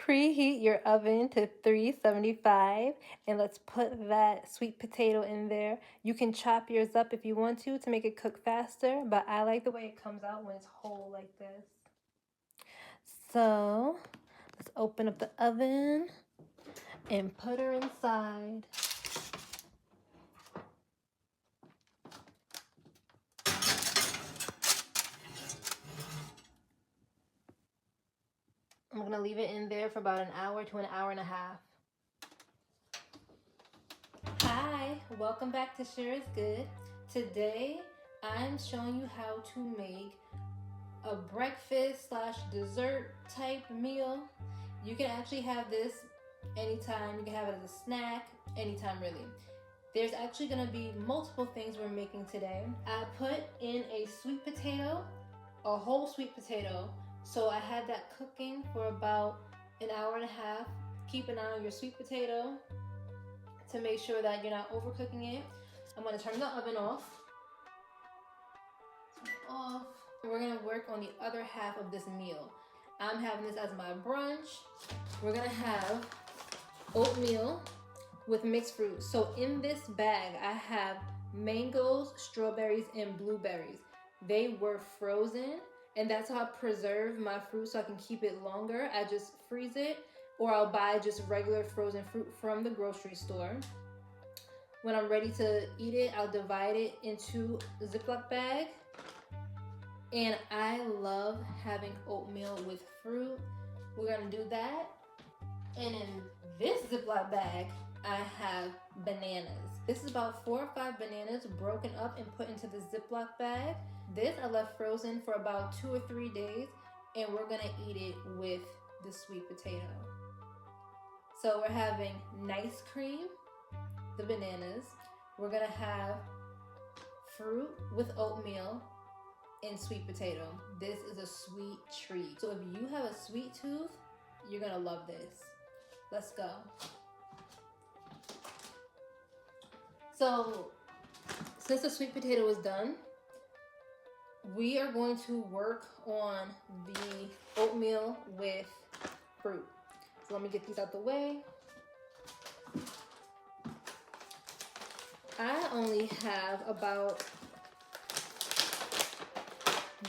Preheat your oven to 375 and let's put that sweet potato in there. You can chop yours up if you want to make it cook faster, but I like the way it comes out when it's whole like this. So let's open up the oven and put her inside. I'm going to leave it in there for about an hour to an hour and a half. Hi, welcome back to Sure is Good. Today, I'm showing you how to make a breakfast / dessert type meal. You can actually have this anytime. You can have it as a snack, anytime really. There's actually going to be multiple things we're making today. I put in a sweet potato, a whole sweet potato. So I had that cooking for about an hour and a half. Keep an eye on your sweet potato to make sure that you're not overcooking it. I'm going to turn the oven off. We're going to work on the other half of this meal. I'm having this as my brunch. We're going to have oatmeal with mixed fruit. So in this bag, I have mangoes, strawberries, and blueberries. They were frozen, and that's how I preserve my fruit so I can keep it longer. I just freeze it, or I'll buy just regular frozen fruit from the grocery store. When I'm ready to eat it, I'll divide it into a Ziploc bag. And I love having oatmeal with fruit. We're gonna do that. And in this Ziploc bag, I have bananas. This is about 4 or 5 bananas broken up and put into the Ziploc bag. This I left frozen for about 2 or 3 days, and we're gonna eat it with the sweet potato. So we're having nice cream, the bananas. We're gonna have fruit with oatmeal and sweet potato. This is a sweet treat. So if you have a sweet tooth, you're gonna love this. Let's go. So since the sweet potato is done, we are going to work on the oatmeal with fruit. So let me get these out the way. I only have about,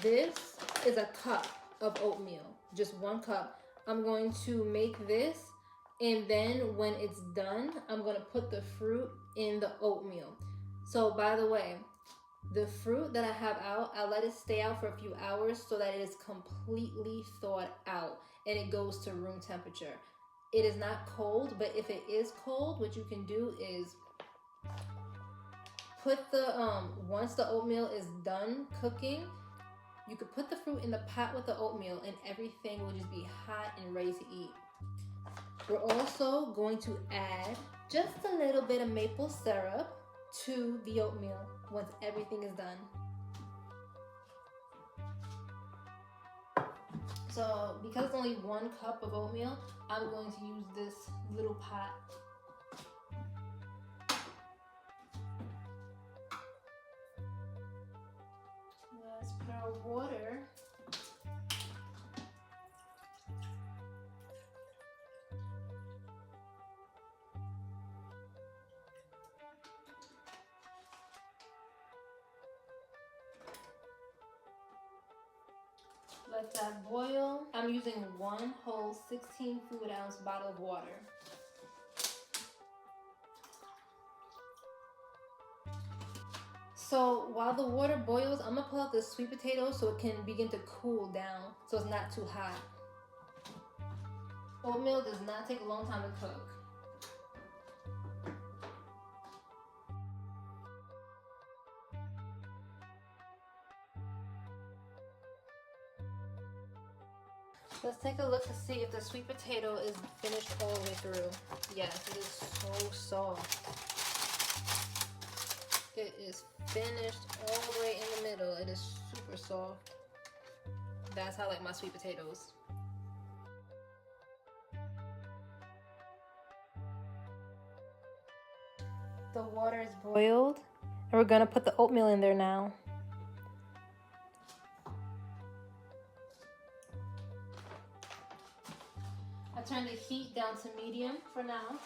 this is a cup of oatmeal, just 1 cup. I'm going to make this, and then when it's done, I'm gonna put the fruit in the oatmeal. So by the way, the fruit that I have out, I let it stay out for a few hours so that it is completely thawed out and it goes to room temperature. It is not cold, but if it is cold, what you can do is put the, once the oatmeal is done cooking, you could put the fruit in the pot with the oatmeal and everything will just be hot and ready to eat. We're also going to add just a little bit of maple syrup to the oatmeal once everything is done. So because it's only 1 cup of oatmeal, I'm going to use this little pot. Let's put our water. Let that boil. I'm using 1 whole 16 fluid ounce bottle of water. So while the water boils, I'm gonna pull out the sweet potato so it can begin to cool down so it's not too hot. Oatmeal does not take a long time to cook. Let's take a look to see if the sweet potato is finished all the way through. Yes, it is so soft. It is finished all the way in the middle. It is super soft. That's how I like my sweet potatoes. The water is boiled, and we're gonna put the oatmeal in there now. I I turned the heat down to medium for now.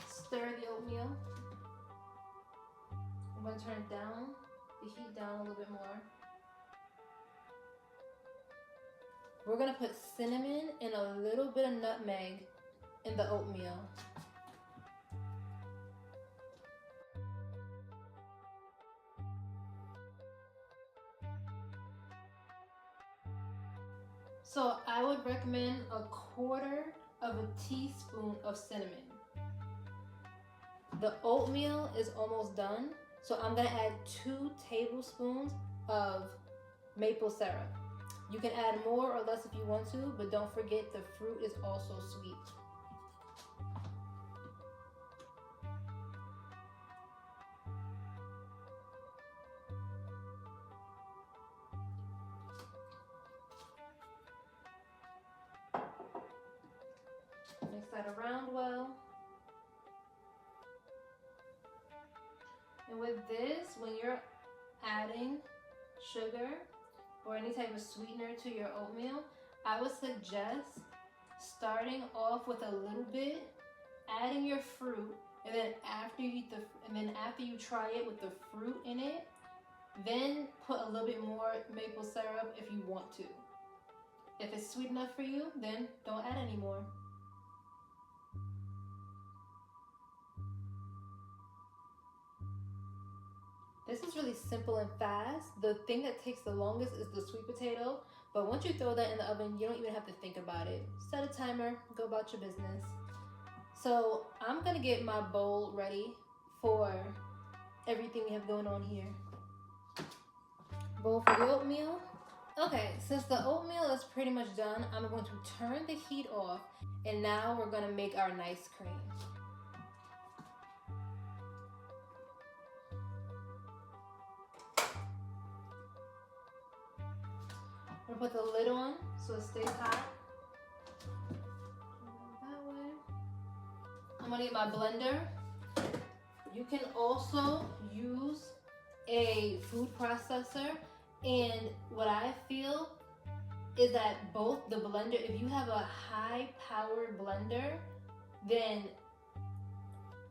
Stir the oatmeal. I'm going to turn it down, the heat down a little bit more. We're going to put cinnamon and a little bit of nutmeg in the oatmeal. So I would recommend a quarter of a teaspoon of cinnamon. The oatmeal is almost done, so I'm gonna add 2 tablespoons of maple syrup. You can add more or less if you want to, but don't forget the fruit is also sweet. Mix that around well. And with this, when you're adding sugar or any type of sweetener to your oatmeal, I would suggest starting off with a little bit, adding your fruit, and then after you try it with the fruit in it, then put a little bit more maple syrup if you want to. If it's sweet enough for you, then don't add any more. This is really simple and fast. The thing that takes the longest is the sweet potato, but once you throw that in the oven, you don't even have to think about it. Set a timer, go about your business. So I'm gonna get my bowl ready for everything we have going on here. Bowl for the oatmeal. Okay, since the oatmeal is pretty much done, I'm going to turn the heat off, and now we're gonna make our nice cream. I'm gonna put the lid on so it stays hot. That way. I'm gonna get my blender. You can also use a food processor, and what I feel is that both the blender, if you have a high powered blender, then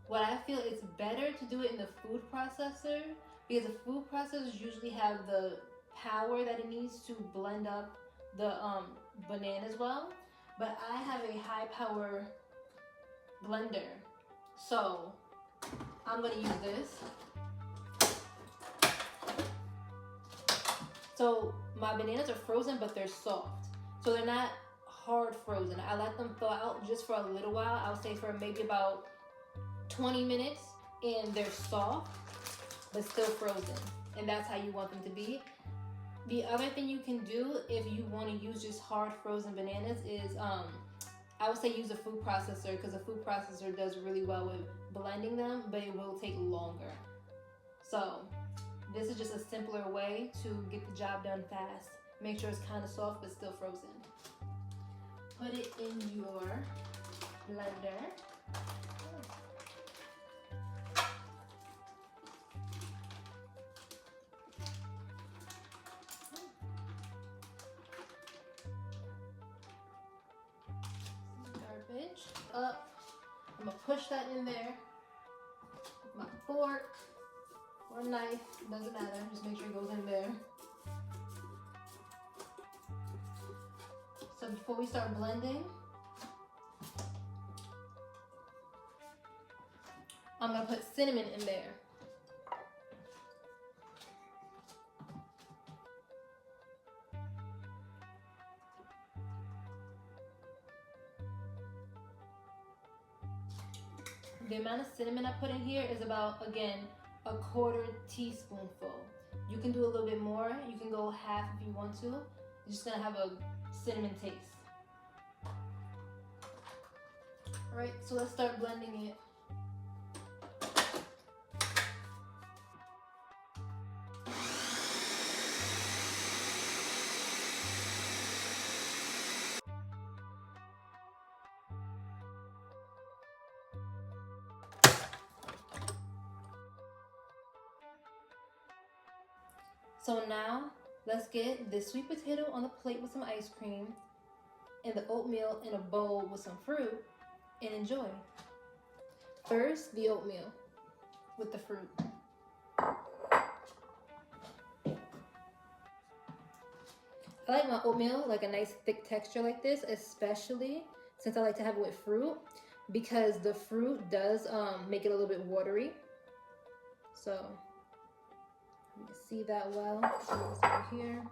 what I feel it's better to do it in the food processor, because the food processors usually have the power that it needs to blend up the bananas well, but I have a high power blender, so I'm gonna use this. So my bananas are frozen, but they're soft, so they're not hard frozen. I let them thaw out just for a little while. I'll say for maybe about 20 minutes, and they're soft but still frozen, and that's how you want them to be. The other thing you can do if you want to use just hard frozen bananas is I would say use a food processor, because a food processor does really well with blending them, but it will take longer. So this is just a simpler way to get the job done fast. Make sure it's kind of soft but still frozen. Put it in your blender. Garbage up. I'm gonna push that in there with my fork or knife, doesn't matter, just make sure it goes in there. So before we start blending, I'm gonna put cinnamon in there. The amount of cinnamon I put in here is about, again, a quarter teaspoonful. You can do a little bit more. You can go half if you want to. You're just gonna have a cinnamon taste. All right, so let's start blending it. So now let's get the sweet potato on the plate with some ice cream and the oatmeal in a bowl with some fruit and enjoy. First, the oatmeal with the fruit. I like my oatmeal like a nice thick texture like this, especially since I like to have it with fruit, because the fruit does make it a little bit watery. So you can see that well. Let's move this over here.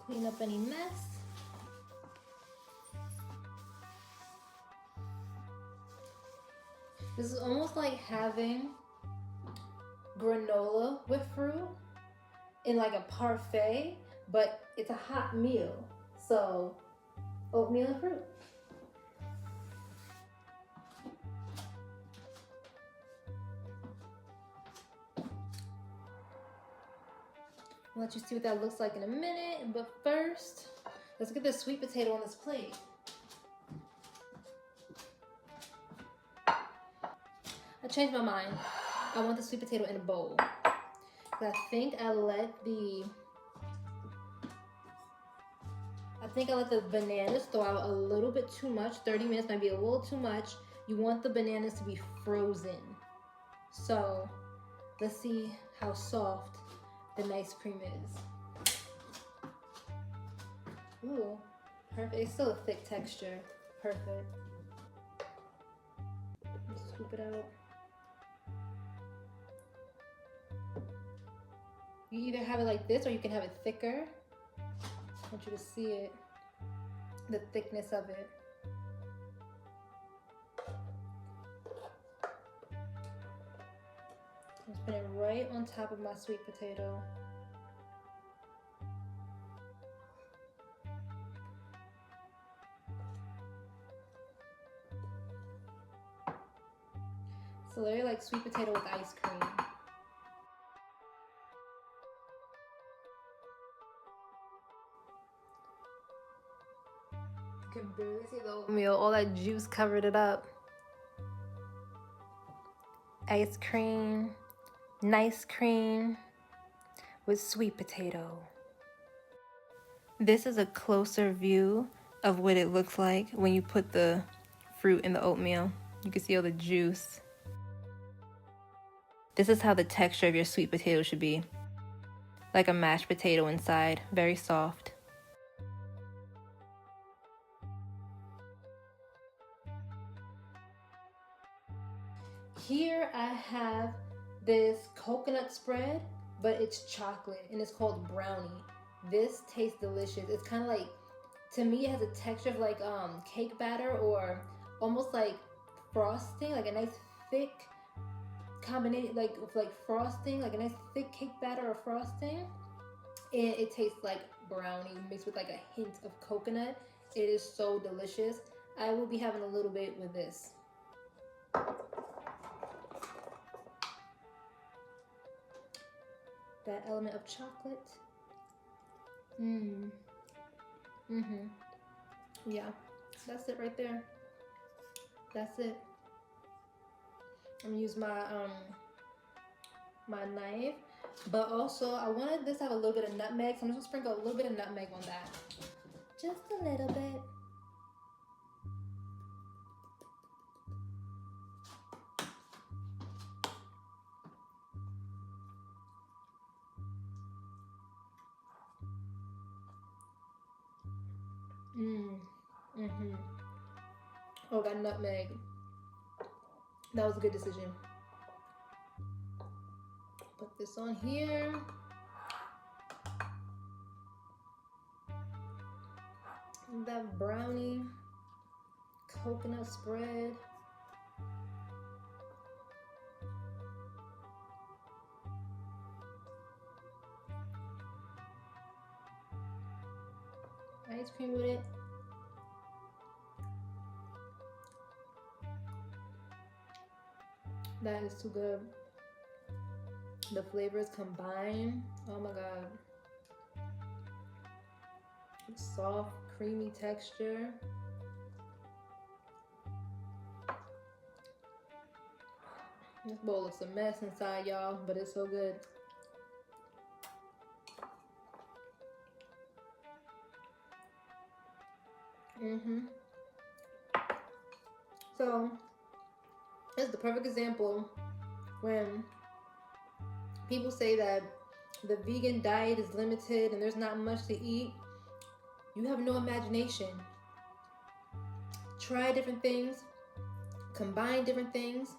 Clean up any mess. This is almost like having granola with fruit in like a parfait, but it's a hot meal. So oatmeal and fruit. I'll let you see what that looks like in a minute, but first, let's get the sweet potato on this plate. I changed my mind. I want the sweet potato in a bowl. I think I let the bananas thaw out a little bit too much. 30 minutes might be a little too much. You want the bananas to be frozen. So let's see how soft the nice cream is. Ooh, perfect. It's still a thick texture. Perfect. Scoop it out. You either have it like this or you can have it thicker. I want you to see it, the thickness of it. Just put it right on top of my sweet potato. So they're like sweet potato with ice cream. You can barely see the oatmeal. All that juice covered it up. Ice cream, nice cream with sweet potato. This is a closer view of what it looks like when you put the fruit in the oatmeal. You can see all the juice. This is how the texture of your sweet potato should be. Like a mashed potato inside, very soft. Here I have this coconut spread, but it's chocolate and it's called brownie. This tastes delicious. It's kind of like, to me it has a texture of like cake batter or almost like frosting, like a nice thick combination, like frosting, like a nice thick cake batter or frosting. And it tastes like brownie mixed with like a hint of coconut. It is so delicious. I will be having a little bit with this. That element of chocolate. Yeah, that's it right there. That's it. I'm gonna use my my knife, but also I wanted this to have a little bit of nutmeg, so I'm just gonna sprinkle a little bit of nutmeg on that. Just a little bit. Oh, got nutmeg. That was a good decision. Put this on here. That brownie coconut spread. ice cream with it. That is too good. The flavors combine. Oh my god. Soft, creamy texture. This bowl looks a mess inside, y'all, but it's so good. So, this is the perfect example when people say that the vegan diet is limited and there's not much to eat. You have no imagination. Try different things, combine different things,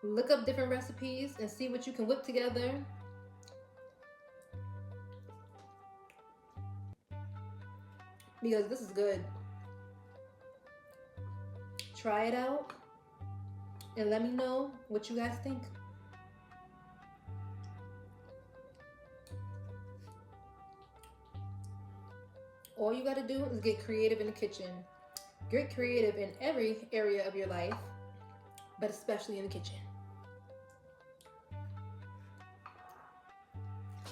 look up different recipes and see what you can whip together. Because this is good. Try it out and let me know what you guys think. All you gotta do is get creative in the kitchen. Get creative in every area of your life, but especially in the kitchen.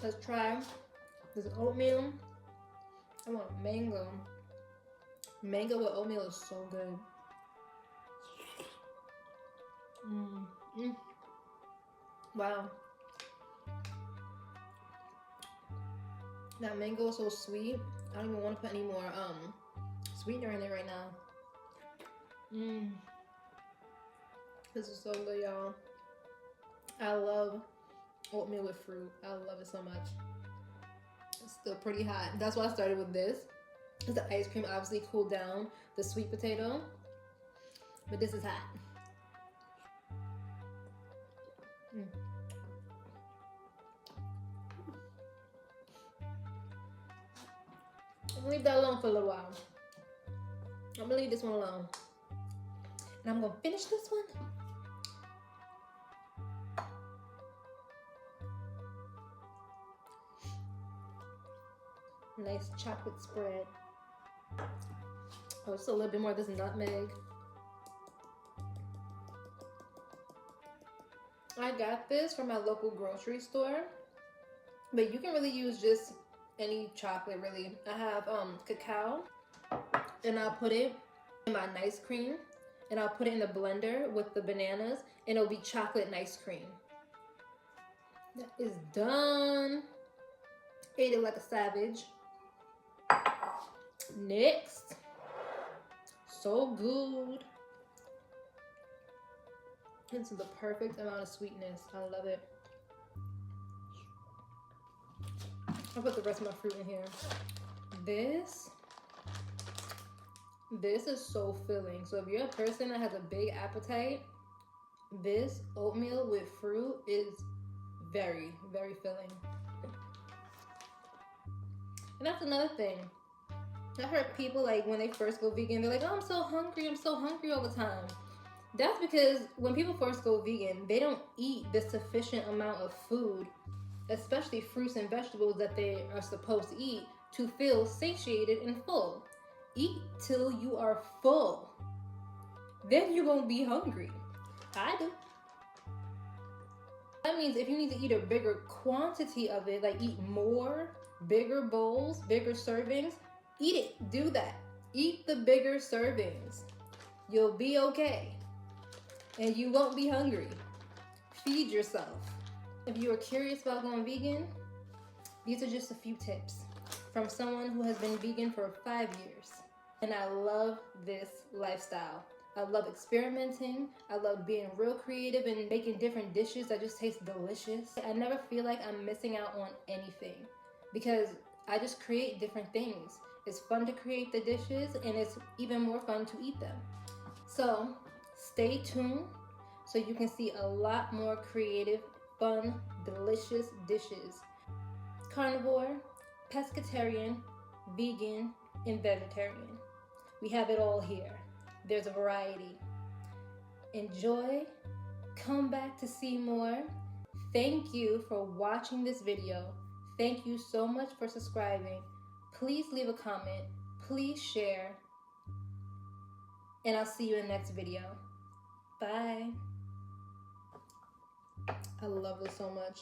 Let's try this oatmeal. I want mango. Mango with oatmeal is so good. Wow. That mango is so sweet. I don't even want to put any more sweetener in it right now. This is so good, y'all. I love oatmeal with fruit. I love it so much. It's still pretty hot. That's why I started with this. The ice cream obviously cooled down the sweet potato, but this is hot. I'm gonna leave that alone for a little while. I'm gonna leave this one alone. And I'm gonna finish this one. Nice chocolate spread. Oh, just a little bit more of this nutmeg. I got this from my local grocery store, but you can really use just any chocolate, really. I have cacao, and I'll put it in my nice cream, and I'll put it in the blender with the bananas, and it'll be chocolate nice cream. That is done. Ate it like a savage. Next. So good. It's the perfect amount of sweetness. I love it. I'll put the rest of my fruit in here. This is so filling. So if you're a person that has a big appetite, this oatmeal with fruit is very, very filling. And that's another thing. I heard people, like, when they first go vegan, they're like, oh, I'm so hungry all the time. That's because when people first go vegan, they don't eat the sufficient amount of food, especially fruits and vegetables, that they are supposed to eat to feel satiated and full. Eat till you are full. Then you're gonna be hungry. I do. That means if you need to eat a bigger quantity of it, like eat more, bigger bowls, bigger servings, eat it. Do that. Eat the bigger servings. You'll be okay. And you won't be hungry. Feed yourself. If you are curious about going vegan, these are just a few tips from someone who has been vegan for 5 years. And I love this lifestyle. I love experimenting. I love being real creative and making different dishes that just taste delicious. I never feel like I'm missing out on anything because I just create different things. It's fun to create the dishes, and it's even more fun to eat them. So stay tuned so you can see a lot more creative, fun, delicious dishes. Carnivore, pescatarian, vegan, and vegetarian. We have it all here. There's a variety. Enjoy. Come back to see more. Thank you for watching this video. Thank you so much for subscribing. Please leave a comment. Please share. And I'll see you in the next video. Bye. I love this so much.